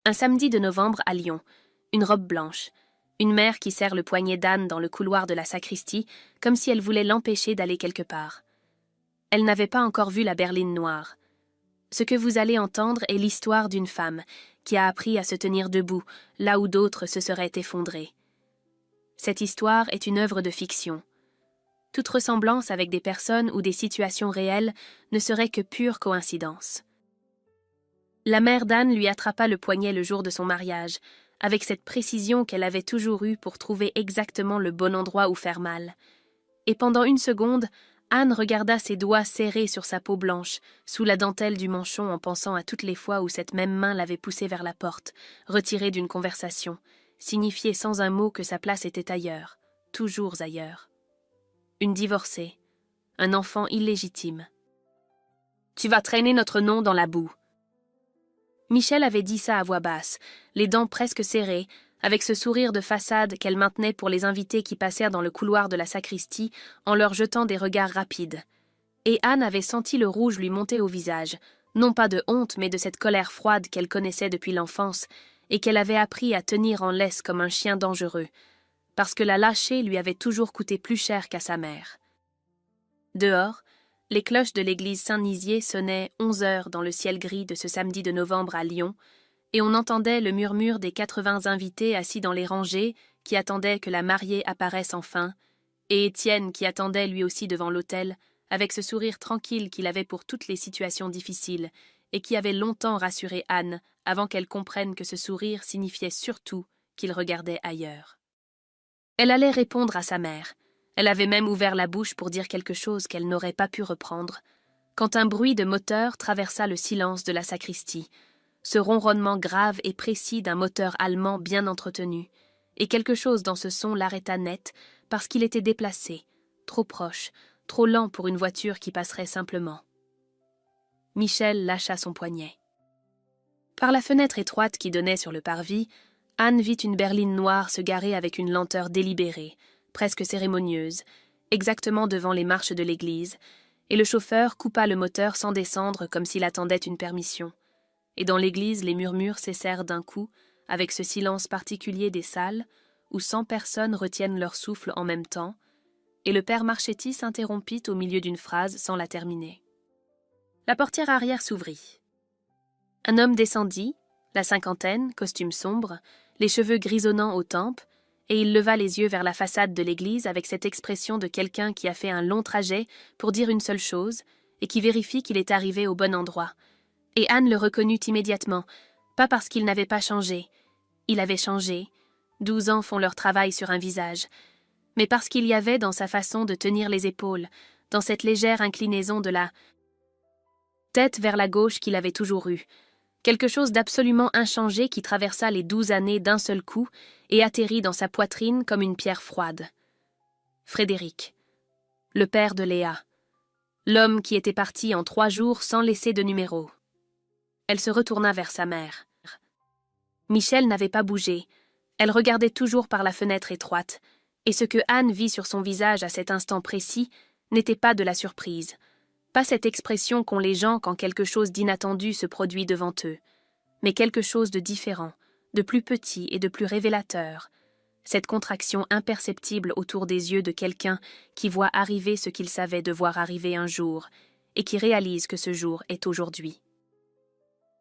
Un samedi de novembre à Lyon, une robe blanche, une mère qui serre le poignet d'Anne dans le couloir de la sacristie comme si elle voulait l'empêcher d'aller quelque part. Elle n'avait pas encore vu la berline noire. Ce que vous allez entendre est l'histoire d'une femme qui a appris à se tenir debout là où d'autres se seraient effondrés. Cette histoire est une œuvre de fiction. Toute ressemblance avec des personnes ou des situations réelles ne serait que pure coïncidence. La mère d'Anne lui attrapa le poignet le jour de son mariage, avec cette précision qu'elle avait toujours eue pour trouver exactement le bon endroit où faire mal. Et pendant une seconde, Anne regarda ses doigts serrés sur sa peau blanche, sous la dentelle du manchon en pensant à toutes les fois où cette même main l'avait poussée vers la porte, retirée d'une conversation, signifiait sans un mot que sa place était ailleurs, toujours ailleurs. Une divorcée, un enfant illégitime. « Tu vas traîner notre nom dans la boue. » Michel avait dit ça à voix basse, les dents presque serrées, avec ce sourire de façade qu'elle maintenait pour les invités qui passèrent dans le couloir de la sacristie en leur jetant des regards rapides. Et Anne avait senti le rouge lui monter au visage, non pas de honte mais de cette colère froide qu'elle connaissait depuis l'enfance et qu'elle avait appris à tenir en laisse comme un chien dangereux, parce que la lâcher lui avait toujours coûté plus cher qu'à sa mère. Dehors, les cloches de l'église Saint-Nizier sonnaient 11 heures dans le ciel gris de ce samedi de novembre à Lyon, et on entendait le murmure des 80 invités assis dans les rangées qui attendaient que la mariée apparaisse enfin, et Étienne qui attendait lui aussi devant l'autel, avec ce sourire tranquille qu'il avait pour toutes les situations difficiles, et qui avait longtemps rassuré Anne avant qu'elle comprenne que ce sourire signifiait surtout qu'il regardait ailleurs. Elle allait répondre à sa mère. Elle avait même ouvert la bouche pour dire quelque chose qu'elle n'aurait pas pu reprendre, quand un bruit de moteur traversa le silence de la sacristie, ce ronronnement grave et précis d'un moteur allemand bien entretenu, et quelque chose dans ce son l'arrêta net parce qu'il était déplacé, trop proche, trop lent pour une voiture qui passerait simplement. Michel lâcha son poignet. Par la fenêtre étroite qui donnait sur le parvis, Anne vit une berline noire se garer avec une lenteur délibérée, presque cérémonieuse, exactement devant les marches de l'église, et le chauffeur coupa le moteur sans descendre comme s'il attendait une permission. Et dans l'église, les murmures cessèrent d'un coup, avec ce silence particulier des salles, où 100 personnes retiennent leur souffle en même temps, et le père Marchetti s'interrompit au milieu d'une phrase sans la terminer. La portière arrière s'ouvrit. Un homme descendit, la cinquantaine, costume sombre, les cheveux grisonnants aux tempes, et il leva les yeux vers la façade de l'église avec cette expression de quelqu'un qui a fait un long trajet pour dire une seule chose et qui vérifie qu'il est arrivé au bon endroit. Et Anne le reconnut immédiatement, pas parce qu'il n'avait pas changé. Il avait changé. 12 ans font leur travail sur un visage. Mais parce qu'il y avait dans sa façon de tenir les épaules, dans cette légère inclinaison de la tête vers la gauche qu'il avait toujours eue, quelque chose d'absolument inchangé qui traversa les 12 années d'un seul coup et atterrit dans sa poitrine comme une pierre froide. Frédéric, le père de Léa, l'homme qui était parti en 3 jours sans laisser de numéro. Elle se retourna vers sa mère. Michel n'avait pas bougé. Elle regardait toujours par la fenêtre étroite, et ce que Anne vit sur son visage à cet instant précis n'était pas de la surprise, pas cette expression qu'ont les gens quand quelque chose d'inattendu se produit devant eux, mais quelque chose de différent, de plus petit et de plus révélateur, cette contraction imperceptible autour des yeux de quelqu'un qui voit arriver ce qu'il savait devoir arriver un jour, et qui réalise que ce jour est aujourd'hui.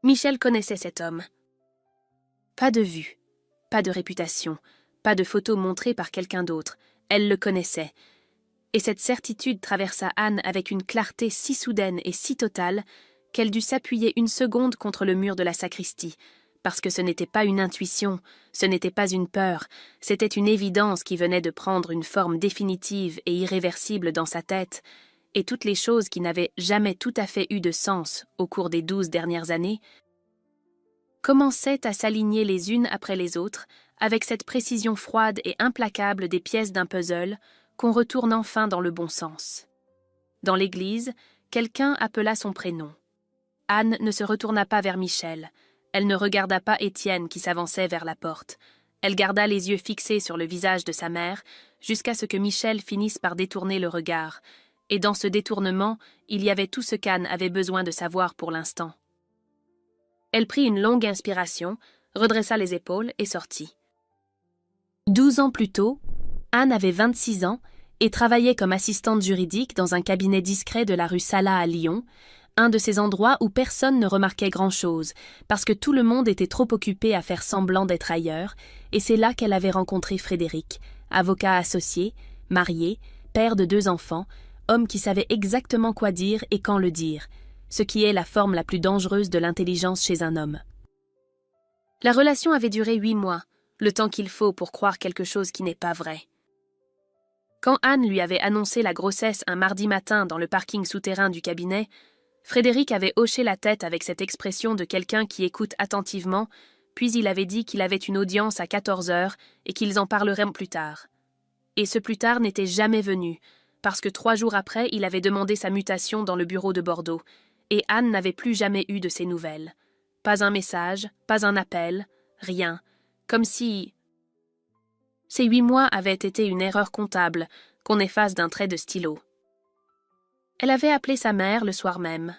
Michel connaissait cet homme. Pas de vue, pas de réputation, pas de photo montrée par quelqu'un d'autre, elle le connaissait. Et cette certitude traversa Anne avec une clarté si soudaine et si totale qu'elle dut s'appuyer une seconde contre le mur de la sacristie, parce que ce n'était pas une intuition, ce n'était pas une peur, c'était une évidence qui venait de prendre une forme définitive et irréversible dans sa tête, et toutes les choses qui n'avaient jamais tout à fait eu de sens au cours des 12 dernières années commençaient à s'aligner les unes après les autres avec cette précision froide et implacable des pièces d'un puzzle qu'on retourne enfin dans le bon sens. Dans l'église, quelqu'un appela son prénom. Anne ne se retourna pas vers Michel. Elle ne regarda pas Étienne qui s'avançait vers la porte. Elle garda les yeux fixés sur le visage de sa mère jusqu'à ce que Michel finisse par détourner le regard. Et dans ce détournement, il y avait tout ce qu'Anne avait besoin de savoir pour l'instant. Elle prit une longue inspiration, redressa les épaules et sortit. 12 ans plus tôt, Anne avait 26 ans et travaillait comme assistante juridique dans un cabinet discret de la rue Salat à Lyon, un de ces endroits où personne ne remarquait grand-chose, parce que tout le monde était trop occupé à faire semblant d'être ailleurs, et c'est là qu'elle avait rencontré Frédéric, avocat associé, marié, père de 2 enfants, homme qui savait exactement quoi dire et quand le dire, ce qui est la forme la plus dangereuse de l'intelligence chez un homme. La relation avait duré 8 mois, le temps qu'il faut pour croire quelque chose qui n'est pas vrai. Quand Anne lui avait annoncé la grossesse un mardi matin dans le parking souterrain du cabinet, Frédéric avait hoché la tête avec cette expression de quelqu'un qui écoute attentivement, puis il avait dit qu'il avait une audience à 14 heures et qu'ils en parleraient plus tard. Et ce plus tard n'était jamais venu, parce que 3 jours après, il avait demandé sa mutation dans le bureau de Bordeaux, et Anne n'avait plus jamais eu de ses nouvelles. Pas un message, pas un appel, rien, comme si... Ces 8 mois avaient été une erreur comptable, qu'on efface d'un trait de stylo. Elle avait appelé sa mère le soir même,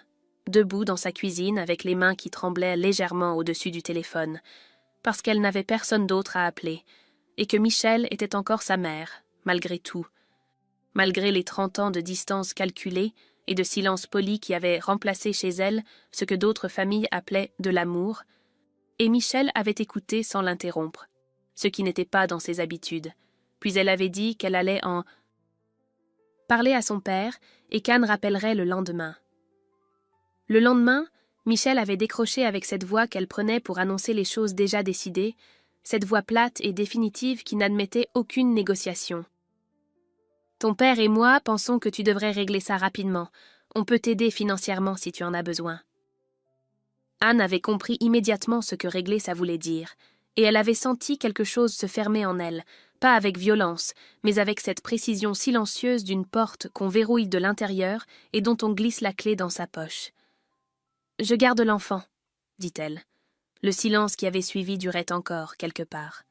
debout dans sa cuisine avec les mains qui tremblaient légèrement au-dessus du téléphone, parce qu'elle n'avait personne d'autre à appeler, et que Michel était encore sa mère, malgré tout, malgré les 30 ans de distance calculée et de silence poli qui avaient remplacé chez elle ce que d'autres familles appelaient de l'amour, et Michel avait écouté sans l'interrompre, ce qui n'était pas dans ses habitudes, puis elle avait dit qu'elle allait en parler à son père et qu'Anne rappellerait le lendemain. Le lendemain, Michel avait décroché avec cette voix qu'elle prenait pour annoncer les choses déjà décidées, cette voix plate et définitive qui n'admettait aucune négociation. « Ton père et moi pensons que tu devrais régler ça rapidement. On peut t'aider financièrement si tu en as besoin. » Anne avait compris immédiatement ce que régler ça voulait dire, et elle avait senti quelque chose se fermer en elle, pas avec violence, mais avec cette précision silencieuse d'une porte qu'on verrouille de l'intérieur et dont on glisse la clé dans sa poche. « Je garde l'enfant, » dit-elle. Le silence qui avait suivi durait encore, quelque part.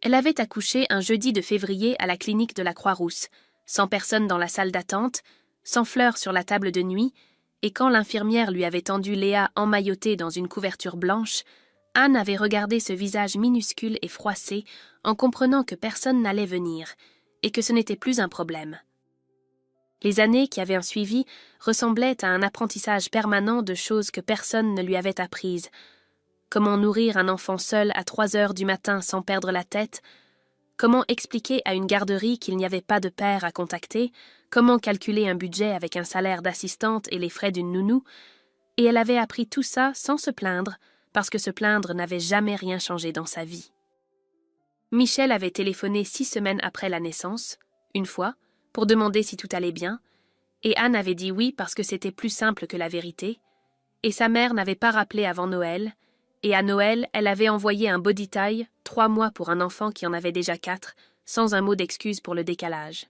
Elle avait accouché un jeudi de février à la clinique de la Croix-Rousse, sans personne dans la salle d'attente, sans fleurs sur la table de nuit, et quand l'infirmière lui avait tendu Léa emmaillotée dans une couverture blanche, Anne avait regardé ce visage minuscule et froissé en comprenant que personne n'allait venir, et que ce n'était plus un problème. Les années qui avaient suivi ressemblaient à un apprentissage permanent de choses que personne ne lui avait apprises. Comment nourrir un enfant seul à 3 heures du matin sans perdre la tête, comment expliquer à une garderie qu'il n'y avait pas de père à contacter, comment calculer un budget avec un salaire d'assistante et les frais d'une nounou, et elle avait appris tout ça sans se plaindre, parce que se plaindre n'avait jamais rien changé dans sa vie. Michel avait téléphoné 6 semaines après la naissance, une fois, pour demander si tout allait bien, et Anne avait dit oui parce que c'était plus simple que la vérité, et sa mère n'avait pas rappelé avant Noël, et à Noël, elle avait envoyé un body tie, 3 mois pour un enfant qui en avait déjà 4, sans un mot d'excuse pour le décalage.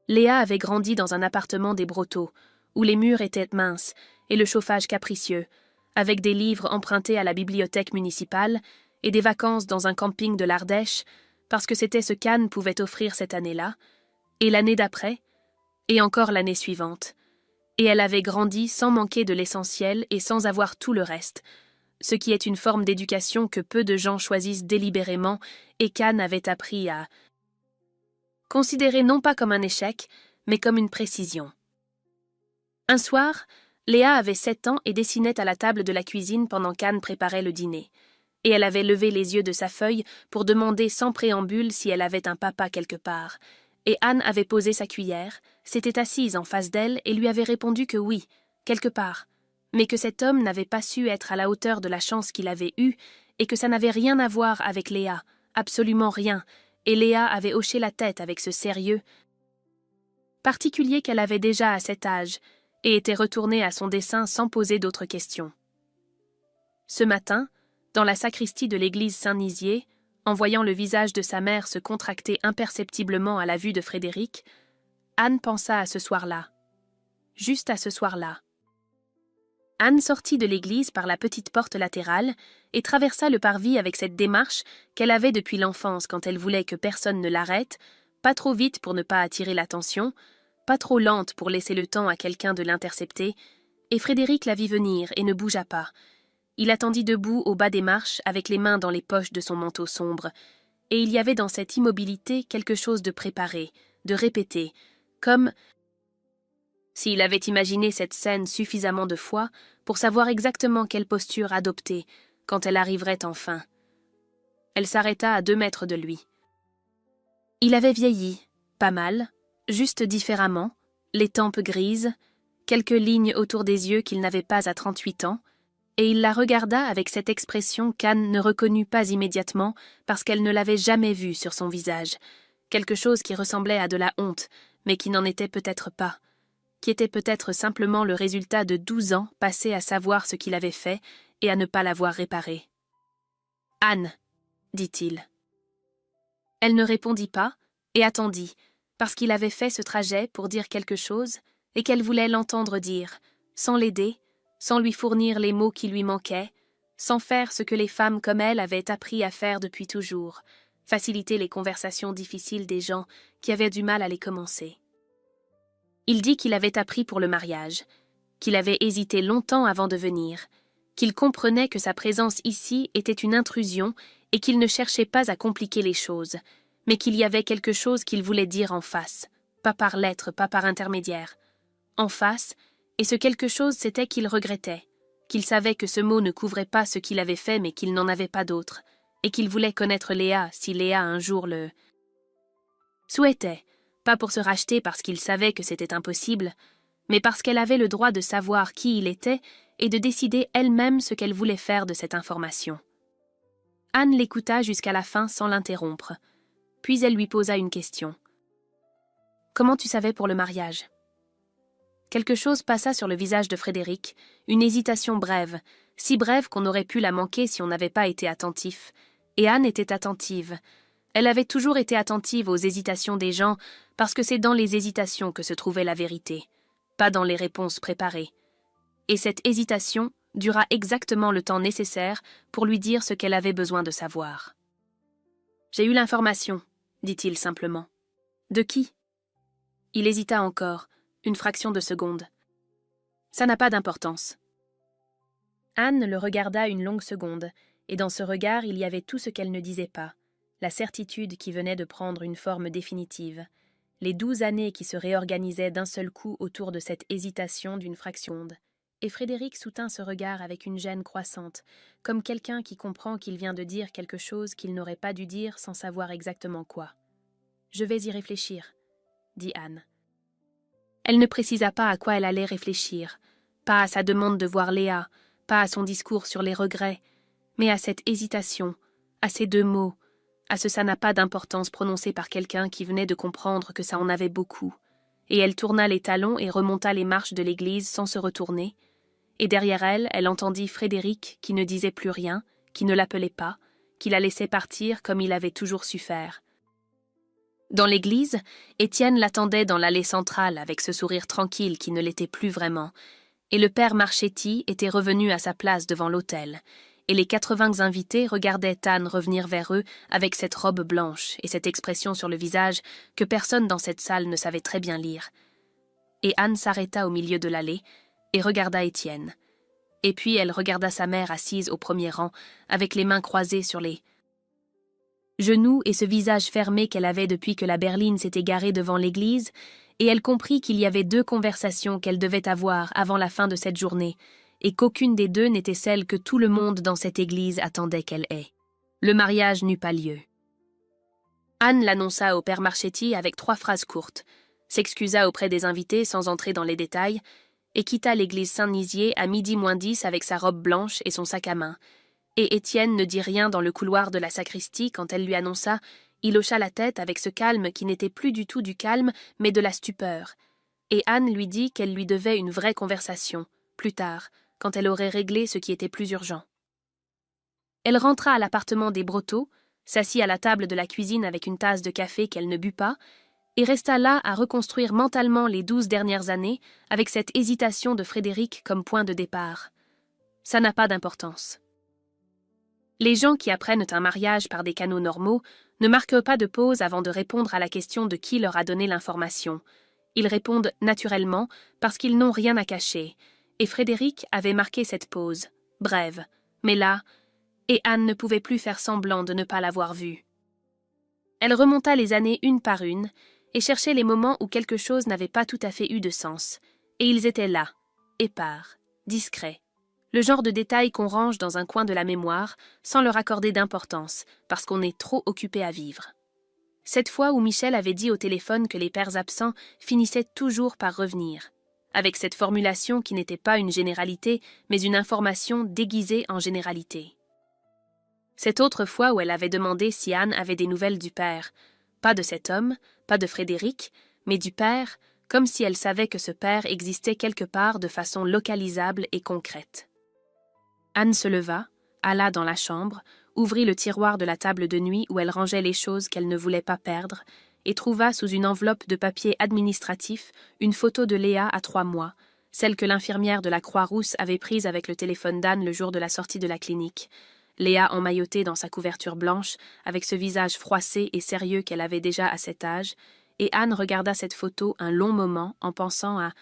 Léa avait grandi dans un appartement des Brotteaux, où les murs étaient minces et le chauffage capricieux, avec des livres empruntés à la bibliothèque municipale et des vacances dans un camping de l'Ardèche, parce que c'était ce qu'Anne pouvait offrir cette année-là, et l'année d'après, et encore l'année suivante. Et elle avait grandi sans manquer de l'essentiel et sans avoir tout le reste, ce qui est une forme d'éducation que peu de gens choisissent délibérément et qu'Anne avait appris à considérer non pas comme un échec, mais comme une précision. Un soir, Léa avait 7 ans et dessinait à la table de la cuisine pendant qu'Anne préparait le dîner, et elle avait levé les yeux de sa feuille pour demander sans préambule si elle avait un papa quelque part, et Anne avait posé sa cuillère, s'était assise en face d'elle et lui avait répondu que oui, quelque part, mais que cet homme n'avait pas su être à la hauteur de la chance qu'il avait eue et que ça n'avait rien à voir avec Léa, absolument rien, et Léa avait hoché la tête avec ce sérieux particulier qu'elle avait déjà à cet âge et était retournée à son dessin sans poser d'autres questions. Ce matin, dans la sacristie de l'église Saint-Nizier, en voyant le visage de sa mère se contracter imperceptiblement à la vue de Frédéric, Anne pensa à ce soir-là. Juste à ce soir-là. Anne sortit de l'église par la petite porte latérale et traversa le parvis avec cette démarche qu'elle avait depuis l'enfance quand elle voulait que personne ne l'arrête, pas trop vite pour ne pas attirer l'attention, pas trop lente pour laisser le temps à quelqu'un de l'intercepter, et Frédéric la vit venir et ne bougea pas. Il attendit debout au bas des marches avec les mains dans les poches de son manteau sombre, et il y avait dans cette immobilité quelque chose de préparé, de répété, comme s'il avait imaginé cette scène suffisamment de fois pour savoir exactement quelle posture adopter quand elle arriverait enfin. Elle s'arrêta à 2 mètres de lui. Il avait vieilli, pas mal, juste différemment, les tempes grises, quelques lignes autour des yeux qu'il n'avait pas à 38 ans, et il la regarda avec cette expression qu'Anne ne reconnut pas immédiatement parce qu'elle ne l'avait jamais vue sur son visage, quelque chose qui ressemblait à de la honte, mais qui n'en était peut-être pas, qui était peut-être simplement le résultat de 12 ans passés à savoir ce qu'il avait fait et à ne pas l'avoir réparé. « Anne, dit-il. » Elle ne répondit pas et attendit, parce qu'il avait fait ce trajet pour dire quelque chose et qu'elle voulait l'entendre dire, sans l'aider, sans lui fournir les mots qui lui manquaient, sans faire ce que les femmes comme elle avaient appris à faire depuis toujours, faciliter les conversations difficiles des gens qui avaient du mal à les commencer. Il dit qu'il avait appris pour le mariage, qu'il avait hésité longtemps avant de venir, qu'il comprenait que sa présence ici était une intrusion et qu'il ne cherchait pas à compliquer les choses, mais qu'il y avait quelque chose qu'il voulait dire en face, pas par lettre, pas par intermédiaire. En face, et ce quelque chose c'était qu'il regrettait, qu'il savait que ce mot ne couvrait pas ce qu'il avait fait mais qu'il n'en avait pas d'autre, et qu'il voulait connaître Léa si Léa un jour le souhaitait, pas pour se racheter parce qu'il savait que c'était impossible, mais parce qu'elle avait le droit de savoir qui il était et de décider elle-même ce qu'elle voulait faire de cette information. Anne l'écouta jusqu'à la fin sans l'interrompre, puis elle lui posa une question. « Comment tu savais pour le mariage ?» Quelque chose passa sur le visage de Frédéric, une hésitation brève, si brève qu'on aurait pu la manquer si on n'avait pas été attentif. Et Anne était attentive. Elle avait toujours été attentive aux hésitations des gens, parce que c'est dans les hésitations que se trouvait la vérité, pas dans les réponses préparées. Et cette hésitation dura exactement le temps nécessaire pour lui dire ce qu'elle avait besoin de savoir. « J'ai eu l'information, dit-il simplement. De qui ? » Il hésita encore. Une fraction de seconde. Ça n'a pas d'importance. Anne le regarda une longue seconde, et dans ce regard il y avait tout ce qu'elle ne disait pas, la certitude qui venait de prendre une forme définitive, les 12 années qui se réorganisaient d'un seul coup autour de cette hésitation d'une fraction. Et Frédéric soutint ce regard avec une gêne croissante, comme quelqu'un qui comprend qu'il vient de dire quelque chose qu'il n'aurait pas dû dire sans savoir exactement quoi. « Je vais y réfléchir, » dit Anne. Elle ne précisa pas à quoi elle allait réfléchir, pas à sa demande de voir Léa, pas à son discours sur les regrets, mais à cette hésitation, à ces 2 mots, à ce « ça n'a pas d'importance » prononcé par quelqu'un qui venait de comprendre que ça en avait beaucoup. Et elle tourna les talons et remonta les marches de l'église sans se retourner, et derrière elle, elle entendit Frédéric qui ne disait plus rien, qui ne l'appelait pas, qui la laissait partir comme il avait toujours su faire. Dans l'église, Étienne l'attendait dans l'allée centrale avec ce sourire tranquille qui ne l'était plus vraiment, et le père Marchetti était revenu à sa place devant l'autel, et les 80 invités regardaient Anne revenir vers eux avec cette robe blanche et cette expression sur le visage que personne dans cette salle ne savait très bien lire. Et Anne s'arrêta au milieu de l'allée et regarda Étienne. Et puis elle regarda sa mère assise au premier rang, avec les mains croisées sur les genoux et ce visage fermé qu'elle avait depuis que la berline s'était garée devant l'église, et elle comprit qu'il y avait 2 conversations qu'elle devait avoir avant la fin de cette journée, et qu'aucune des 2 n'était celle que tout le monde dans cette église attendait qu'elle ait. Le mariage n'eut pas lieu. Anne l'annonça au père Marchetti avec 3 phrases courtes, s'excusa auprès des invités sans entrer dans les détails, et quitta l'église Saint-Nizier à 12:10 avec sa robe blanche et son sac à main. Et Étienne ne dit rien dans le couloir de la sacristie quand elle lui annonça. Il hocha la tête avec ce calme qui n'était plus du tout du calme, mais de la stupeur. Et Anne lui dit qu'elle lui devait une vraie conversation, plus tard, quand elle aurait réglé ce qui était plus urgent. Elle rentra à l'appartement des Brotteaux, s'assit à la table de la cuisine avec une tasse de café qu'elle ne but pas, et resta là à reconstruire mentalement les 12 dernières années avec cette hésitation de Frédéric comme point de départ. Ça n'a pas d'importance. Les gens qui apprennent un mariage par des canaux normaux ne marquent pas de pause avant de répondre à la question de qui leur a donné l'information. Ils répondent naturellement parce qu'ils n'ont rien à cacher, et Frédéric avait marqué cette pause, brève, Mais là, et Anne ne pouvait plus faire semblant de ne pas l'avoir vue. Elle remonta les années une par une et cherchait les moments où quelque chose n'avait pas tout à fait eu de sens, et ils étaient là, épars, discrets, le genre de détails qu'on range dans un coin de la mémoire sans leur accorder d'importance, parce qu'on est trop occupé à vivre. Cette fois où Michel avait dit au téléphone que les pères absents finissaient toujours par revenir, avec cette formulation qui n'était pas une généralité, mais une information déguisée en généralité. Cette autre fois où elle avait demandé si Anne avait des nouvelles du père, pas de cet homme, pas de Frédéric, mais du père, comme si elle savait que ce père existait quelque part de façon localisable et concrète. Anne se leva, alla dans la chambre, ouvrit le tiroir de la table de nuit où elle rangeait les choses qu'elle ne voulait pas perdre, et trouva sous une enveloppe de papier administratif une photo de Léa à 3 mois, celle que l'infirmière de la Croix-Rousse avait prise avec le téléphone d'Anne le jour de la sortie de la clinique. Léa emmaillotée dans sa couverture blanche, avec ce visage froissé et sérieux qu'elle avait déjà à cet âge, et Anne regarda cette photo un long moment en pensant à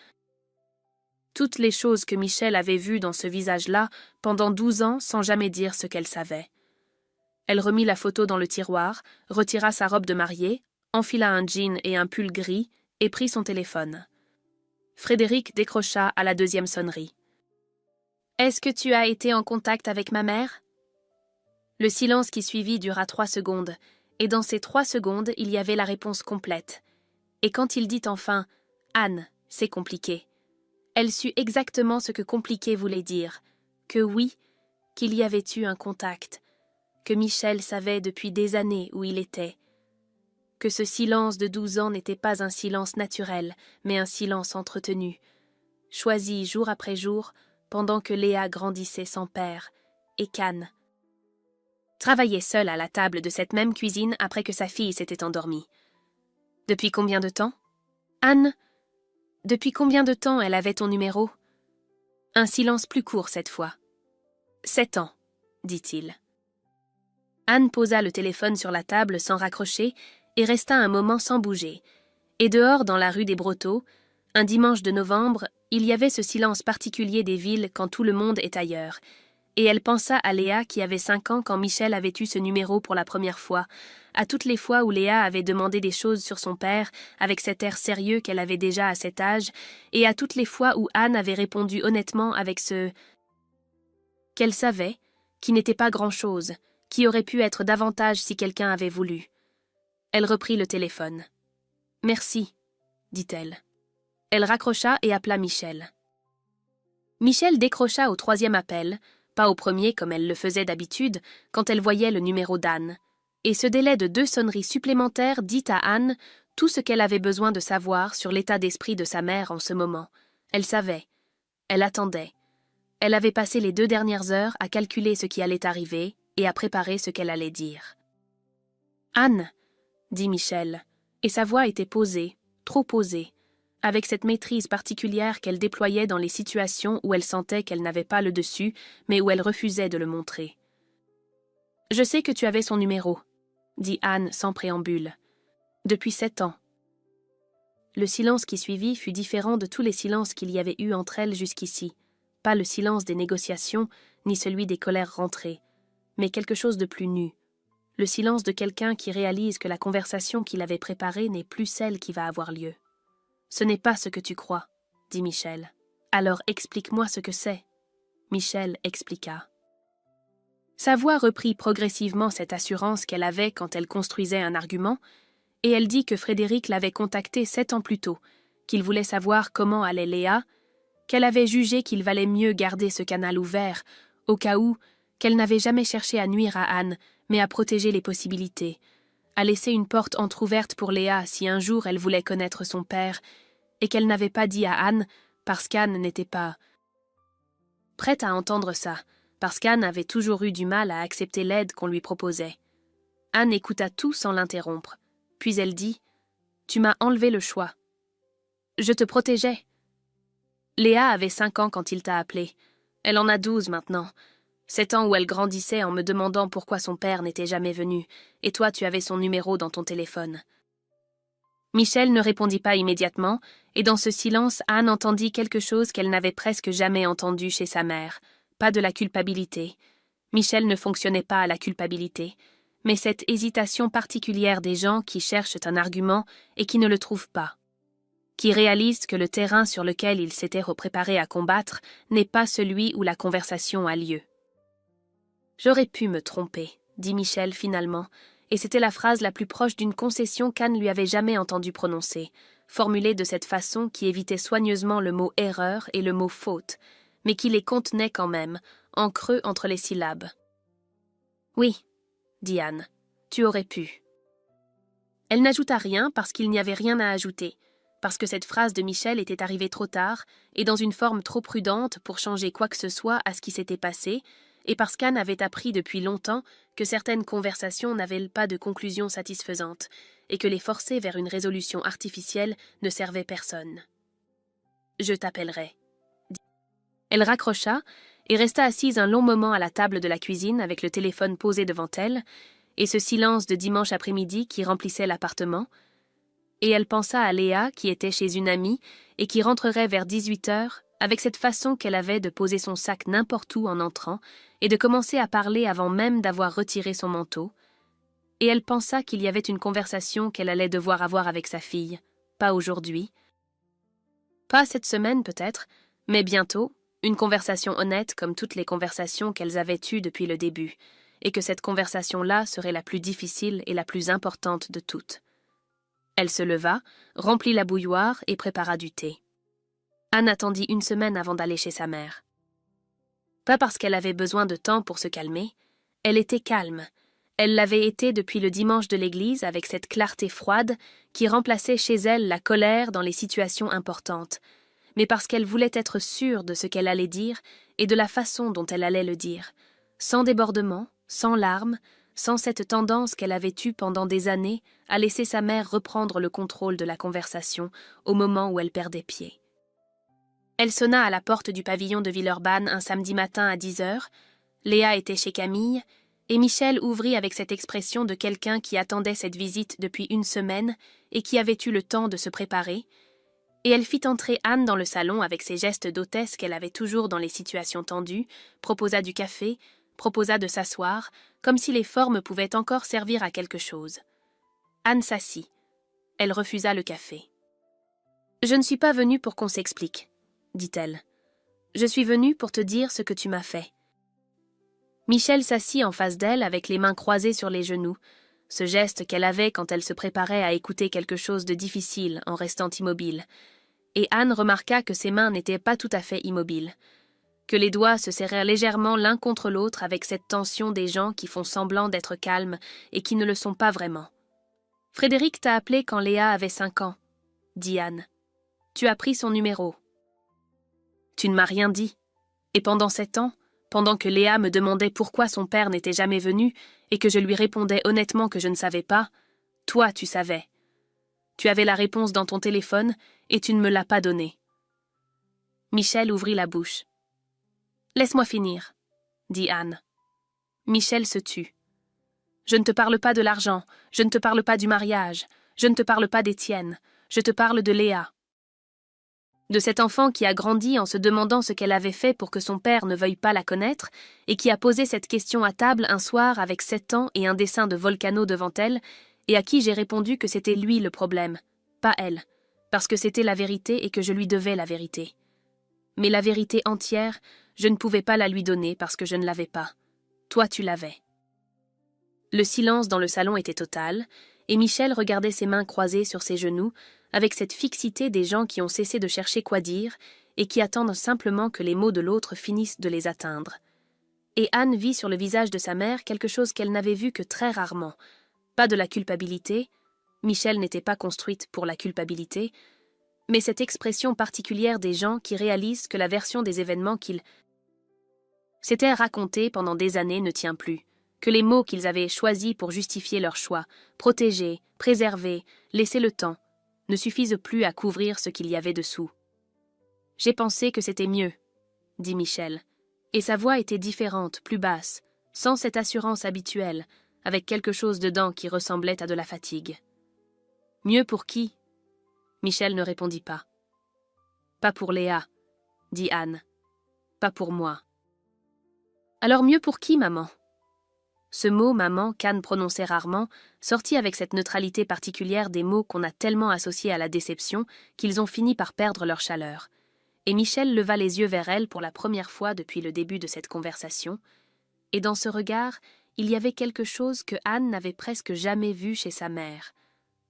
toutes les choses que Michel avait vues dans ce visage-là pendant 12 ans sans jamais dire ce qu'elle savait. Elle remit la photo dans le tiroir, retira sa robe de mariée, enfila un jean et un pull gris et prit son téléphone. Frédéric décrocha à la 2e sonnerie. « Est-ce que tu as été en contact avec ma mère ?» Le silence qui suivit dura 3 secondes, et dans ces 3 secondes, il y avait la réponse complète. Et quand il dit enfin « Anne, c'est compliqué », elle sut exactement ce que compliqué voulait dire, que oui, qu'il y avait eu un contact, que Michel savait depuis des années où il était, que ce silence de 12 ans n'était pas un silence naturel, mais un silence entretenu, choisi jour après jour, pendant que Léa grandissait sans père, et qu'Anne travaillait seule à la table de cette même cuisine après que sa fille s'était endormie. Depuis combien de temps ? Anne, depuis combien de temps elle avait ton numéro ? Un silence plus court cette fois. 7 ans, dit-il. Anne posa le téléphone sur la table sans raccrocher et resta un moment sans bouger. Et dehors, dans la rue des Brotteaux, un dimanche de novembre, il y avait ce silence particulier des villes quand tout le monde est ailleurs. Et elle pensa à Léa qui avait 5 ans quand Michel avait eu ce numéro pour la première fois, à toutes les fois où Léa avait demandé des choses sur son père, avec cet air sérieux qu'elle avait déjà à cet âge, et à toutes les fois où Anne avait répondu honnêtement avec ce qu'elle savait, qui n'était pas grand-chose, qui aurait pu être davantage si quelqu'un avait voulu. Elle reprit le téléphone. « Merci, dit-elle. » Elle raccrocha et appela Michel. Michel décrocha au 3e appel, pas au premier comme elle le faisait d'habitude, quand elle voyait le numéro d'Anne. Et ce délai de 2 sonneries supplémentaires dit à Anne tout ce qu'elle avait besoin de savoir sur l'état d'esprit de sa mère en ce moment. Elle savait. Elle attendait. Elle avait passé les 2 dernières heures à calculer ce qui allait arriver et à préparer ce qu'elle allait dire. « Anne !» dit Michel, et sa voix était posée, trop posée, avec cette maîtrise particulière qu'elle déployait dans les situations où elle sentait qu'elle n'avait pas le dessus, mais où elle refusait de le montrer. « Je sais que tu avais son numéro, » dit Anne sans préambule. « Depuis 7 ans. » Le silence qui suivit fut différent de tous les silences qu'il y avait eu entre elles jusqu'ici, pas le silence des négociations, ni celui des colères rentrées, mais quelque chose de plus nu, le silence de quelqu'un qui réalise que la conversation qu'il avait préparée n'est plus celle qui va avoir lieu. « Ce n'est pas ce que tu crois, » dit Michel. « Alors explique-moi ce que c'est. » Michel expliqua. Sa voix reprit progressivement cette assurance qu'elle avait quand elle construisait un argument, et elle dit que Frédéric l'avait contactée 7 ans plus tôt, qu'il voulait savoir comment allait Léa, qu'elle avait jugé qu'il valait mieux garder ce canal ouvert, au cas où, qu'elle n'avait jamais cherché à nuire à Anne, mais à protéger les possibilités, à laisser une porte entr'ouverte pour Léa si un jour elle voulait connaître son père, et qu'elle n'avait pas dit à Anne, parce qu'Anne n'était pas prête à entendre ça, parce qu'Anne avait toujours eu du mal à accepter l'aide qu'on lui proposait. Anne écouta tout sans l'interrompre, puis elle dit « Tu m'as enlevé le choix. Je te protégeais. » Léa avait 5 ans quand il t'a appelé. Elle en a 12 maintenant. 7 ans où elle grandissait en me demandant pourquoi son père n'était jamais venu, et toi tu avais son numéro dans ton téléphone. Michel ne répondit pas immédiatement, et dans ce silence, Anne entendit quelque chose qu'elle n'avait presque jamais entendu chez sa mère, pas de la culpabilité, Michel ne fonctionnait pas à la culpabilité, mais cette hésitation particulière des gens qui cherchent un argument et qui ne le trouvent pas, qui réalisent que le terrain sur lequel ils s'étaient préparés à combattre n'est pas celui où la conversation a lieu. « J'aurais pu me tromper », dit Michel finalement, et c'était la phrase la plus proche d'une concession qu'Anne lui avait jamais entendu prononcer, formulée de cette façon qui évitait soigneusement le mot « erreur » et le mot « faute », mais qui les contenait quand même, en creux entre les syllabes. « Oui, » dit Anne, « tu aurais pu. » Elle n'ajouta rien parce qu'il n'y avait rien à ajouter, parce que cette phrase de Michel était arrivée trop tard et dans une forme trop prudente pour changer quoi que ce soit à ce qui s'était passé, et parce qu'Anne avait appris depuis longtemps que certaines conversations n'avaient pas de conclusion satisfaisante, et que les forcer vers une résolution artificielle ne servait personne. « Je t'appellerai. » Elle raccrocha et resta assise un long moment à la table de la cuisine avec le téléphone posé devant elle, et ce silence de dimanche après-midi qui remplissait l'appartement, et elle pensa à Léa qui était chez une amie et qui rentrerait vers 18h avec cette façon qu'elle avait de poser son sac n'importe où en entrant et de commencer à parler avant même d'avoir retiré son manteau, et elle pensa qu'il y avait une conversation qu'elle allait devoir avoir avec sa fille, pas aujourd'hui, pas cette semaine peut-être, mais bientôt, une conversation honnête comme toutes les conversations qu'elles avaient eues depuis le début, et que cette conversation-là serait la plus difficile et la plus importante de toutes. Elle se leva, remplit la bouilloire et prépara du thé. Anne attendit une semaine avant d'aller chez sa mère. Pas parce qu'elle avait besoin de temps pour se calmer, elle était calme. Elle l'avait été depuis le dimanche de l'église avec cette clarté froide qui remplaçait chez elle la colère dans les situations importantes, mais parce qu'elle voulait être sûre de ce qu'elle allait dire et de la façon dont elle allait le dire, sans débordement, sans larmes, sans cette tendance qu'elle avait eue pendant des années à laisser sa mère reprendre le contrôle de la conversation au moment où elle perdait pied. Elle sonna à la porte du pavillon de Villeurbanne un samedi matin à 10h, Léa était chez Camille, et Michel ouvrit avec cette expression de quelqu'un qui attendait cette visite depuis une semaine et qui avait eu le temps de se préparer, et elle fit entrer Anne dans le salon avec ses gestes d'hôtesse qu'elle avait toujours dans les situations tendues, proposa du café, proposa de s'asseoir, comme si les formes pouvaient encore servir à quelque chose. Anne s'assit. Elle refusa le café. « Je ne suis pas venue pour qu'on s'explique, » dit-elle. « Je suis venue pour te dire ce que tu m'as fait. » Michel s'assit en face d'elle avec les mains croisées sur les genoux, ce geste qu'elle avait quand elle se préparait à écouter quelque chose de difficile en restant immobile, et Anne remarqua que ses mains n'étaient pas tout à fait immobiles, que les doigts se serrèrent légèrement l'un contre l'autre avec cette tension des gens qui font semblant d'être calmes et qui ne le sont pas vraiment. « Frédéric t'a appelé quand Léa avait 5 ans, » dit Anne. « Tu as pris son numéro. » « Tu ne m'as rien dit. Et pendant 7 ans, pendant que Léa me demandait pourquoi son père n'était jamais venu et que je lui répondais honnêtement que je ne savais pas, toi tu savais. Tu avais la réponse dans ton téléphone et tu ne me l'as pas donnée. » Michel ouvrit la bouche. « Laisse-moi finir, » dit Anne. Michel se tut. « Je ne te parle pas de l'argent, je ne te parle pas du mariage, je ne te parle pas d'Étienne, je te parle de Léa. De cet enfant qui a grandi en se demandant ce qu'elle avait fait pour que son père ne veuille pas la connaître et qui a posé cette question à table un soir avec 7 ans et un dessin de volcano devant elle et à qui j'ai répondu que c'était lui le problème, pas elle, parce que c'était la vérité et que je lui devais la vérité. Mais la vérité entière, je ne pouvais pas la lui donner parce que je ne l'avais pas. Toi, tu l'avais. » Le silence dans le salon était total, et Michel regardait ses mains croisées sur ses genoux avec cette fixité des gens qui ont cessé de chercher quoi dire et qui attendent simplement que les mots de l'autre finissent de les atteindre. Et Anne vit sur le visage de sa mère quelque chose qu'elle n'avait vu que très rarement. Pas de la culpabilité, Michel n'était pas construite pour la culpabilité, mais cette expression particulière des gens qui réalisent que la version des événements qu'ils s'étaient racontés pendant des années ne tient plus, que les mots qu'ils avaient choisis pour justifier leur choix, protéger, préserver, laisser le temps, ne suffisent plus à couvrir ce qu'il y avait dessous. « J'ai pensé que c'était mieux, » dit Michel, et sa voix était différente, plus basse, sans cette assurance habituelle, avec quelque chose dedans qui ressemblait à de la fatigue. « Mieux pour qui ?» Michel ne répondit pas. « Pas pour Léa, » dit Anne. « Pas pour moi. » Alors mieux pour qui, maman? Ce mot « maman » qu'Anne prononçait rarement, sortit avec cette neutralité particulière des mots qu'on a tellement associés à la déception qu'ils ont fini par perdre leur chaleur. Et Michel leva les yeux vers elle pour la première fois depuis le début de cette conversation, et dans ce regard, il y avait quelque chose que Anne n'avait presque jamais vu chez sa mère.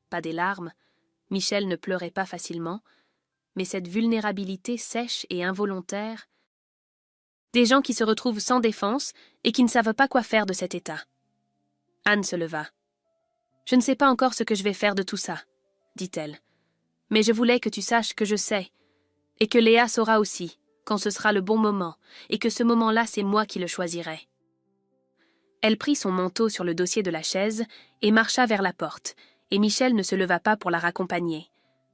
Pas des larmes, Michel ne pleurait pas facilement, mais cette vulnérabilité sèche et involontaire, des gens qui se retrouvent sans défense et qui ne savent pas quoi faire de cet état. Anne se leva. « Je ne sais pas encore ce que je vais faire de tout ça, » dit-elle. « Mais je voulais que tu saches que je sais, et que Léa saura aussi, quand ce sera le bon moment, et que ce moment-là, c'est moi qui le choisirai. » Elle prit son manteau sur le dossier de la chaise et marcha vers la porte, et Michel ne se leva pas pour la raccompagner.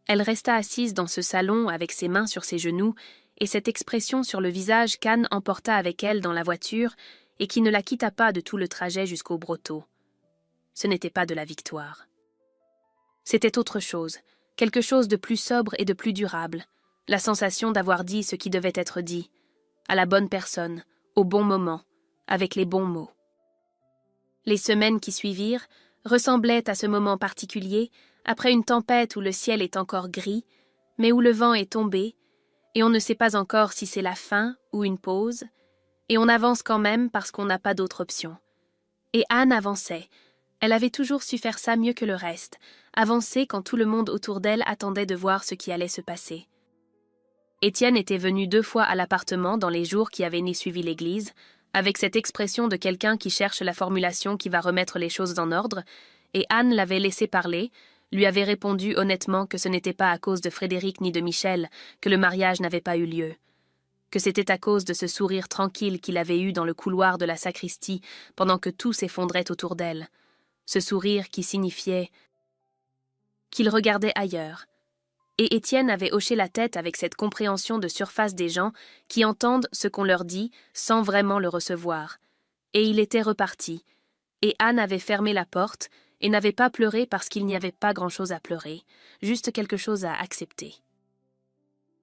Elle resta assise dans ce salon avec ses mains sur ses genoux et cette expression sur le visage qu'Anne emporta avec elle dans la voiture et qui ne la quitta pas de tout le trajet jusqu'au Brotteau. Ce n'était pas de la victoire. C'était autre chose, quelque chose de plus sobre et de plus durable, la sensation d'avoir dit ce qui devait être dit, à la bonne personne, au bon moment, avec les bons mots. Les semaines qui suivirent ressemblaient à ce moment particulier, après une tempête où le ciel est encore gris, mais où le vent est tombé, et on ne sait pas encore si c'est la fin ou une pause, et on avance quand même parce qu'on n'a pas d'autre option. Et Anne avançait. Elle avait toujours su faire ça mieux que le reste, avancer quand tout le monde autour d'elle attendait de voir ce qui allait se passer. Étienne était venu 2 fois à l'appartement dans les jours qui avaient suivi l'église, avec cette expression de quelqu'un qui cherche la formulation qui va remettre les choses en ordre, et Anne l'avait laissé parler, lui avait répondu honnêtement que ce n'était pas à cause de Frédéric ni de Michel que le mariage n'avait pas eu lieu, que c'était à cause de ce sourire tranquille qu'il avait eu dans le couloir de la sacristie pendant que tout s'effondrait autour d'elle, ce sourire qui signifiait qu'il regardait ailleurs. Et Étienne avait hoché la tête avec cette compréhension de surface des gens qui entendent ce qu'on leur dit sans vraiment le recevoir. Et il était reparti, et Anne avait fermé la porte et n'avait pas pleuré parce qu'il n'y avait pas grand-chose à pleurer, juste quelque chose à accepter.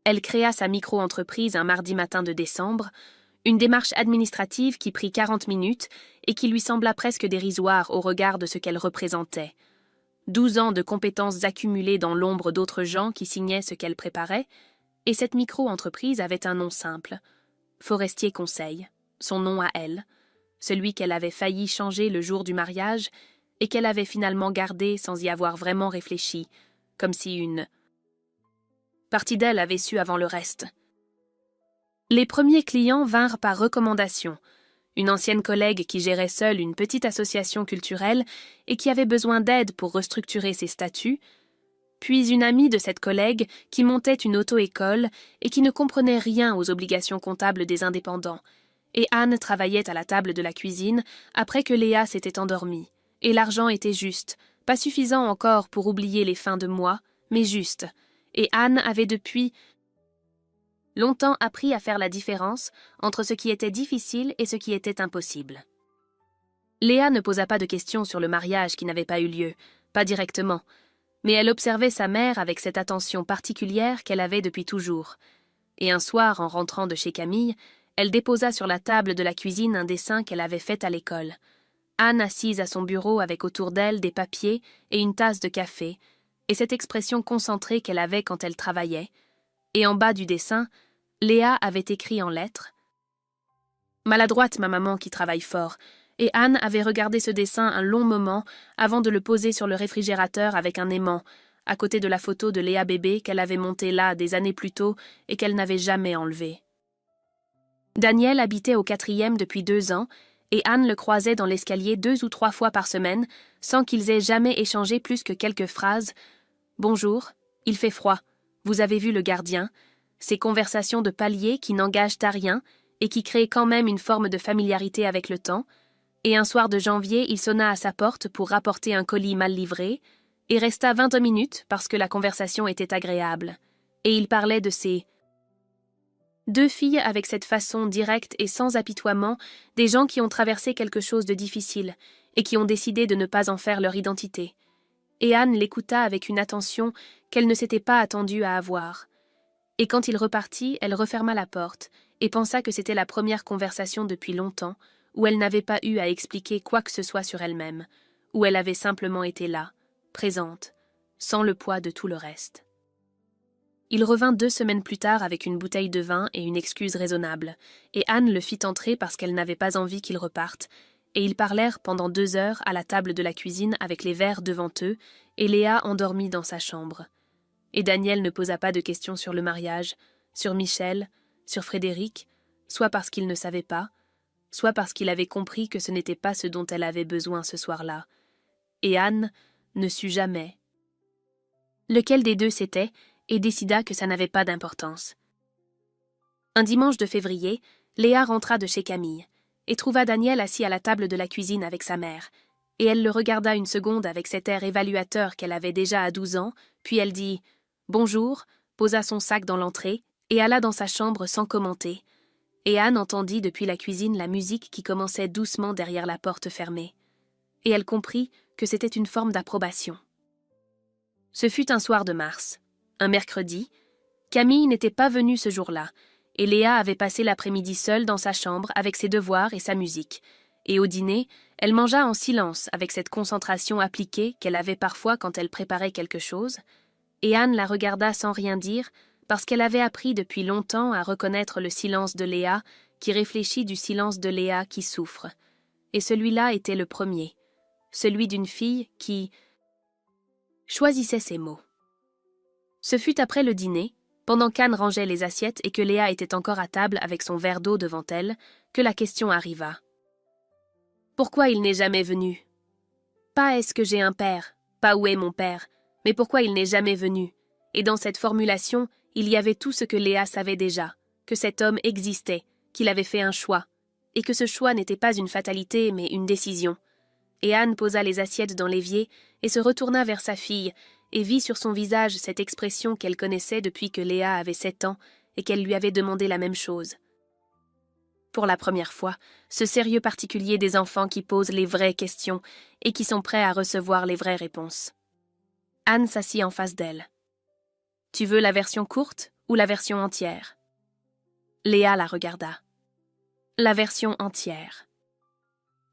Elle créa sa micro-entreprise un mardi matin de décembre, une démarche administrative qui prit 40 minutes et qui lui sembla presque dérisoire au regard de ce qu'elle représentait. 12 ans de compétences accumulées dans l'ombre d'autres gens qui signaient ce qu'elle préparait, et cette micro-entreprise avait un nom simple, Forestier Conseil, son nom à elle, celui qu'elle avait failli changer le jour du mariage et qu'elle avait finalement gardé sans y avoir vraiment réfléchi, comme si une partie d'elle avait su avant le reste. Les premiers clients vinrent par recommandation, une ancienne collègue qui gérait seule une petite association culturelle et qui avait besoin d'aide pour restructurer ses statuts, puis une amie de cette collègue qui montait une auto-école et qui ne comprenait rien aux obligations comptables des indépendants, et Anne travaillait à la table de la cuisine après que Léa s'était endormie, et l'argent était juste, pas suffisant encore pour oublier les fins de mois, mais juste, et Anne avait depuis longtemps appris à faire la différence entre ce qui était difficile et ce qui était impossible. Léa ne posa pas de questions sur le mariage qui n'avait pas eu lieu, pas directement, mais elle observait sa mère avec cette attention particulière qu'elle avait depuis toujours. Et un soir, en rentrant de chez Camille, elle déposa sur la table de la cuisine un dessin qu'elle avait fait à l'école. Anne assise à son bureau avec autour d'elle des papiers et une tasse de café, et cette expression concentrée qu'elle avait quand elle travaillait. Et en bas du dessin, Léa avait écrit en lettres « Maladroite ma maman qui travaille fort », et Anne avait regardé ce dessin un long moment avant de le poser sur le réfrigérateur avec un aimant, à côté de la photo de Léa bébé qu'elle avait montée là des années plus tôt et qu'elle n'avait jamais enlevée. Daniel habitait au 4e depuis 2 ans, et Anne le croisait dans l'escalier 2 ou 3 fois par semaine, sans qu'ils aient jamais échangé plus que quelques phrases. « Bonjour, il fait froid, vous avez vu le gardien ?» Ces conversations de palier qui n'engagent à rien et qui créent quand même une forme de familiarité avec le temps. Et un soir de janvier, il sonna à sa porte pour rapporter un colis mal livré, et resta 20 minutes parce que la conversation était agréable. Et il parlait de ses 2 filles avec cette façon directe et sans apitoiement des gens qui ont traversé quelque chose de difficile et qui ont décidé de ne pas en faire leur identité. Et Anne l'écouta avec une attention qu'elle ne s'était pas attendue à avoir. Et quand il repartit, elle referma la porte, et pensa que c'était la première conversation depuis longtemps où elle n'avait pas eu à expliquer quoi que ce soit sur elle-même, où elle avait simplement été là, présente, sans le poids de tout le reste. Il revint 2 semaines plus tard avec une bouteille de vin et une excuse raisonnable, et Anne le fit entrer parce qu'elle n'avait pas envie qu'il reparte, et ils parlèrent pendant 2 heures à la table de la cuisine avec les verres devant eux, et Léa endormie dans sa chambre. Et Daniel ne posa pas de questions sur le mariage, sur Michel, sur Frédéric, soit parce qu'il ne savait pas, soit parce qu'il avait compris que ce n'était pas ce dont elle avait besoin ce soir-là. Et Anne ne sut jamais lequel des deux c'était, et décida que ça n'avait pas d'importance. Un dimanche de février, Léa rentra de chez Camille, et trouva Daniel assis à la table de la cuisine avec sa mère, et elle le regarda une seconde avec cet air évaluateur qu'elle avait déjà à 12 ans, puis elle dit « Bonjour », posa son sac dans l'entrée, et alla dans sa chambre sans commenter. Et Anne entendit depuis la cuisine la musique qui commençait doucement derrière la porte fermée. Et elle comprit que c'était une forme d'approbation. Ce fut un soir de mars, un mercredi. Camille n'était pas venue ce jour-là, et Léa avait passé l'après-midi seule dans sa chambre avec ses devoirs et sa musique. Et au dîner, elle mangea en silence avec cette concentration appliquée qu'elle avait parfois quand elle préparait quelque chose, et Anne la regarda sans rien dire, parce qu'elle avait appris depuis longtemps à reconnaître le silence de Léa qui réfléchit du silence de Léa qui souffre. Et celui-là était le premier, celui d'une fille qui choisissait ses mots. Ce fut après le dîner, pendant qu'Anne rangeait les assiettes et que Léa était encore à table avec son verre d'eau devant elle, que la question arriva. « Pourquoi il n'est jamais venu ? Pas est-ce que j'ai un père, pas où est mon père, mais pourquoi il n'est jamais venu ?» Et dans cette formulation, il y avait tout ce que Léa savait déjà, que cet homme existait, qu'il avait fait un choix, et que ce choix n'était pas une fatalité mais une décision. Et Anne posa les assiettes dans l'évier et se retourna vers sa fille, et vit sur son visage cette expression qu'elle connaissait depuis que Léa avait 7 ans et qu'elle lui avait demandé la même chose. Pour la première fois, ce sérieux particulier des enfants qui posent les vraies questions et qui sont prêts à recevoir les vraies réponses. Anne s'assit en face d'elle. « Tu veux la version courte ou la version entière ?» Léa la regarda. « La version entière. »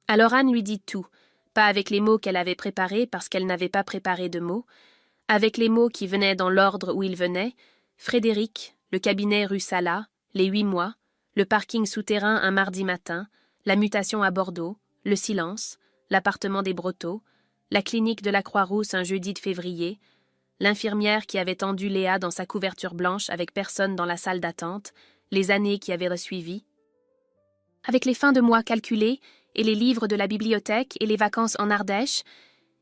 Alors Anne lui dit tout, pas avec les mots qu'elle avait préparés parce qu'elle n'avait pas préparé de mots, avec les mots qui venaient dans l'ordre où ils venaient, Frédéric, le cabinet rue Salat, les 8 mois, le parking souterrain un mardi matin, la mutation à Bordeaux, le silence, l'appartement des Brotteaux, la clinique de la Croix-Rousse un jeudi de février, l'infirmière qui avait tendu Léa dans sa couverture blanche avec personne dans la salle d'attente, les années qui avaient suivi. Avec les fins de mois calculées, et les livres de la bibliothèque et les vacances en Ardèche,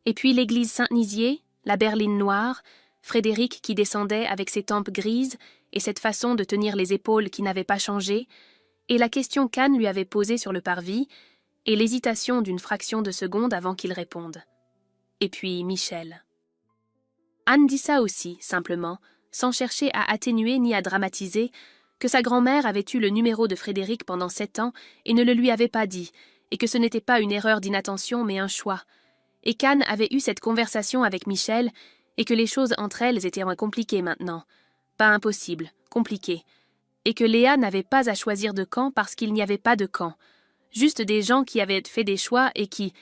et puis l'église Saint-Nizier, la berline noire, Frédéric qui descendait avec ses tempes grises et cette façon de tenir les épaules qui n'avait pas changé, et la question qu'Anne lui avait posée sur le parvis, et l'hésitation d'une fraction de seconde avant qu'il réponde. Et puis Michel. Anne dit ça aussi, simplement, sans chercher à atténuer ni à dramatiser, que sa grand-mère avait eu le numéro de Frédéric pendant 7 ans et ne le lui avait pas dit, et que ce n'était pas une erreur d'inattention mais un choix, et qu'Anne avait eu cette conversation avec Michel, et que les choses entre elles étaient moins compliquées maintenant, pas impossibles, compliquées, et que Léa n'avait pas à choisir de camp parce qu'il n'y avait pas de camp, juste des gens qui avaient fait des choix et qui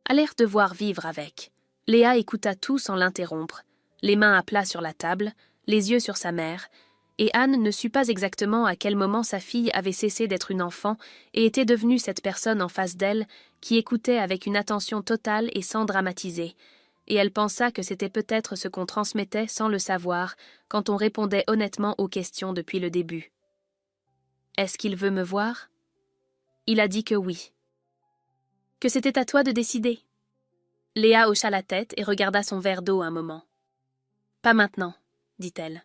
allèrent devoir vivre avec. Léa écouta tout sans l'interrompre, les mains à plat sur la table, les yeux sur sa mère, et Anne ne sut pas exactement à quel moment sa fille avait cessé d'être une enfant et était devenue cette personne en face d'elle qui écoutait avec une attention totale et sans dramatiser, et elle pensa que c'était peut-être ce qu'on transmettait sans le savoir quand on répondait honnêtement aux questions depuis le début. « Est-ce qu'il veut me voir ?» Il a dit que oui. « Que c'était à toi de décider ?» Léa hocha la tête et regarda son verre d'eau un moment. « Pas maintenant, » dit-elle.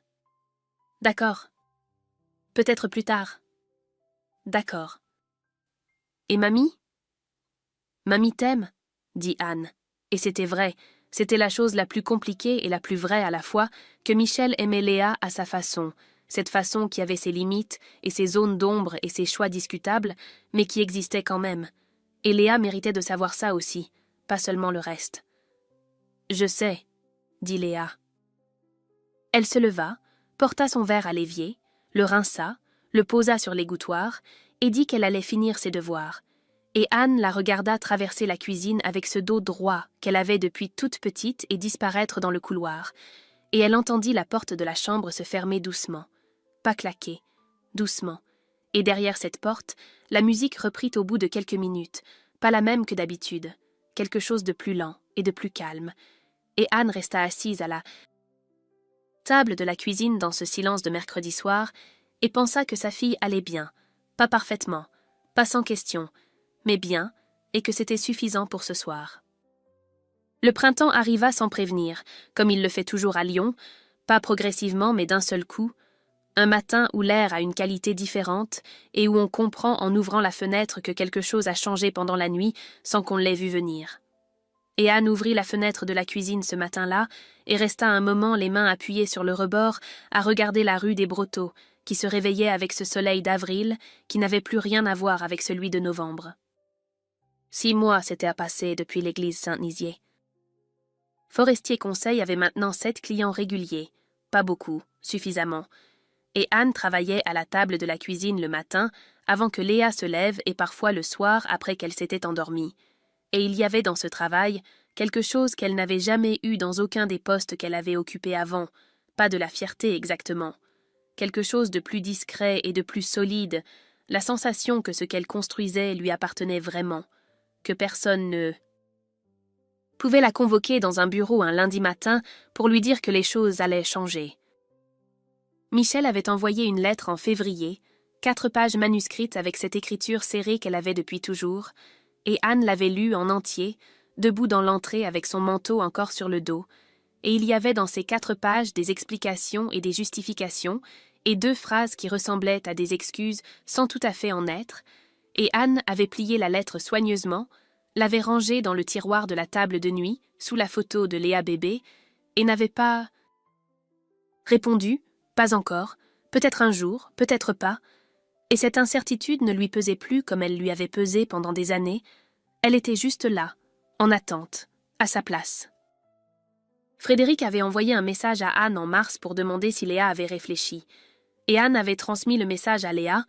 « D'accord. Peut-être plus tard. »« D'accord. »« Et mamie ?»« Mamie t'aime, » dit Anne. Et c'était vrai, c'était la chose la plus compliquée et la plus vraie à la fois, que Michel aimait Léa à sa façon, cette façon qui avait ses limites et ses zones d'ombre et ses choix discutables, mais qui existait quand même. Et Léa méritait de savoir ça aussi, pas seulement le reste. « Je sais, » dit Léa. Elle se leva, porta son verre à l'évier, le rinça, le posa sur l'égouttoir et dit qu'elle allait finir ses devoirs. Et Anne la regarda traverser la cuisine avec ce dos droit qu'elle avait depuis toute petite et disparaître dans le couloir. Et elle entendit la porte de la chambre se fermer doucement. Pas claquer, doucement. Et derrière cette porte, la musique reprit au bout de quelques minutes, pas la même que d'habitude, quelque chose de plus lent et de plus calme. Et Anne resta assise à la table de la cuisine dans ce silence de mercredi soir et pensa que sa fille allait bien, pas parfaitement, pas sans question, mais bien, et que c'était suffisant pour ce soir. Le printemps arriva sans prévenir, comme il le fait toujours à Lyon, pas progressivement mais d'un seul coup, un matin où l'air a une qualité différente et où on comprend en ouvrant la fenêtre que quelque chose a changé pendant la nuit sans qu'on l'ait vu venir. Et Anne ouvrit la fenêtre de la cuisine ce matin-là et resta un moment les mains appuyées sur le rebord à regarder la rue des Brotteaux, qui se réveillait avec ce soleil d'avril qui n'avait plus rien à voir avec celui de novembre. 6 mois s'étaient passés depuis l'église Saint-Nizier. Forestier Conseil avait maintenant 7 clients réguliers, pas beaucoup, suffisamment, et Anne travaillait à la table de la cuisine le matin avant que Léa se lève et parfois le soir après qu'elle s'était endormie. Et il y avait dans ce travail quelque chose qu'elle n'avait jamais eu dans aucun des postes qu'elle avait occupés avant, pas de la fierté exactement, quelque chose de plus discret et de plus solide, la sensation que ce qu'elle construisait lui appartenait vraiment, que personne ne pouvait la convoquer dans un bureau un lundi matin pour lui dire que les choses allaient changer. Michel avait envoyé une lettre en février, 4 pages manuscrites avec cette écriture serrée qu'elle avait depuis toujours, et Anne l'avait lue en entier, debout dans l'entrée avec son manteau encore sur le dos, et il y avait dans ces 4 pages des explications et des justifications, et 2 phrases qui ressemblaient à des excuses sans tout à fait en être, et Anne avait plié la lettre soigneusement, l'avait rangée dans le tiroir de la table de nuit, sous la photo de Léa bébé, et n'avait pas répondu, pas encore, peut-être un jour, peut-être pas, et cette incertitude ne lui pesait plus comme elle lui avait pesé pendant des années, elle était juste là, en attente, à sa place. Frédéric avait envoyé un message à Anne en mars pour demander si Léa avait réfléchi, et Anne avait transmis le message à Léa,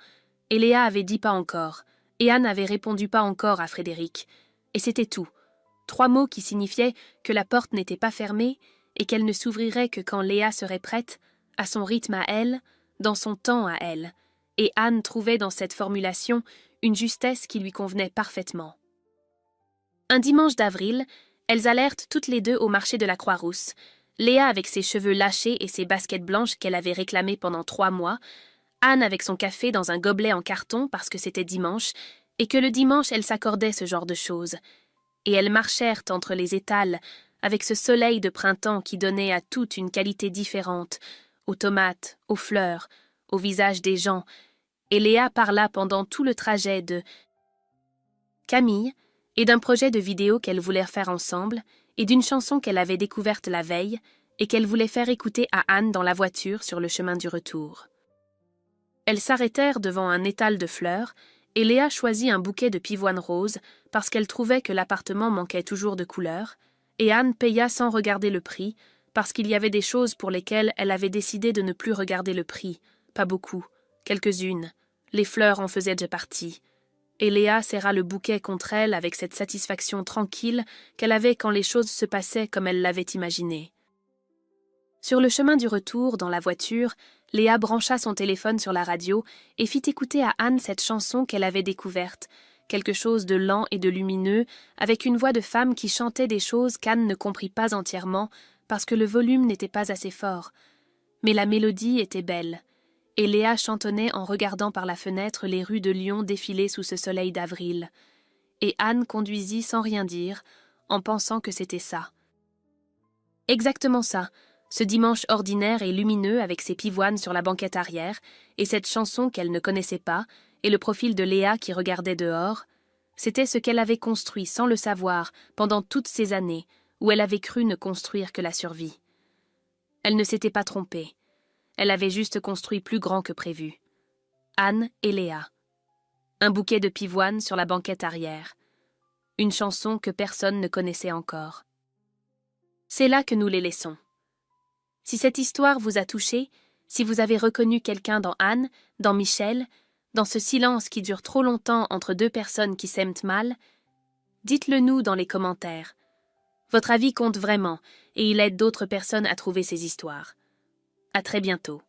et Léa avait dit pas encore, et Anne avait répondu pas encore à Frédéric, et c'était tout. 3 mots qui signifiaient que la porte n'était pas fermée et qu'elle ne s'ouvrirait que quand Léa serait prête, à son rythme à elle, dans son temps à elle, et Anne trouvait dans cette formulation une justesse qui lui convenait parfaitement. Un dimanche d'avril, elles allèrent toutes les deux au marché de la Croix-Rousse, Léa avec ses cheveux lâchés et ses baskets blanches qu'elle avait réclamées pendant 3 mois, Anne avec son café dans un gobelet en carton parce que c'était dimanche, et que le dimanche elle s'accordait ce genre de choses. Et elles marchèrent entre les étals, avec ce soleil de printemps qui donnait à toute une qualité différente, aux tomates, aux fleurs, au visage des gens, et Léa parla pendant tout le trajet de Camille et d'un projet de vidéo qu'elles voulaient faire ensemble et d'une chanson qu'elle avait découverte la veille et qu'elle voulait faire écouter à Anne dans la voiture sur le chemin du retour. Elles s'arrêtèrent devant un étal de fleurs et Léa choisit un bouquet de pivoines roses parce qu'elle trouvait que l'appartement manquait toujours de couleurs et Anne paya sans regarder le prix parce qu'il y avait des choses pour lesquelles elle avait décidé de ne plus regarder le prix, pas beaucoup, quelques-unes, les fleurs en faisaient déjà partie. Et Léa serra le bouquet contre elle avec cette satisfaction tranquille qu'elle avait quand les choses se passaient comme elle l'avait imaginé. Sur le chemin du retour, dans la voiture, Léa brancha son téléphone sur la radio et fit écouter à Anne cette chanson qu'elle avait découverte, quelque chose de lent et de lumineux, avec une voix de femme qui chantait des choses qu'Anne ne comprit pas entièrement parce que le volume n'était pas assez fort. Mais la mélodie était belle. Et Léa chantonnait en regardant par la fenêtre les rues de Lyon défiler sous ce soleil d'avril. Et Anne conduisit sans rien dire, en pensant que c'était ça. Exactement ça, ce dimanche ordinaire et lumineux avec ses pivoines sur la banquette arrière, et cette chanson qu'elle ne connaissait pas, et le profil de Léa qui regardait dehors, c'était ce qu'elle avait construit sans le savoir pendant toutes ces années, où elle avait cru ne construire que la survie. Elle ne s'était pas trompée. Elle avait juste construit plus grand que prévu. Anne et Léa. Un bouquet de pivoines sur la banquette arrière. Une chanson que personne ne connaissait encore. C'est là que nous les laissons. Si cette histoire vous a touché, Si vous avez reconnu quelqu'un dans Anne, dans Michel, dans ce silence qui dure trop longtemps entre deux personnes qui s'aiment mal, dites-le nous dans les commentaires. Votre avis compte vraiment, et il aide d'autres personnes à trouver ces histoires. À très bientôt.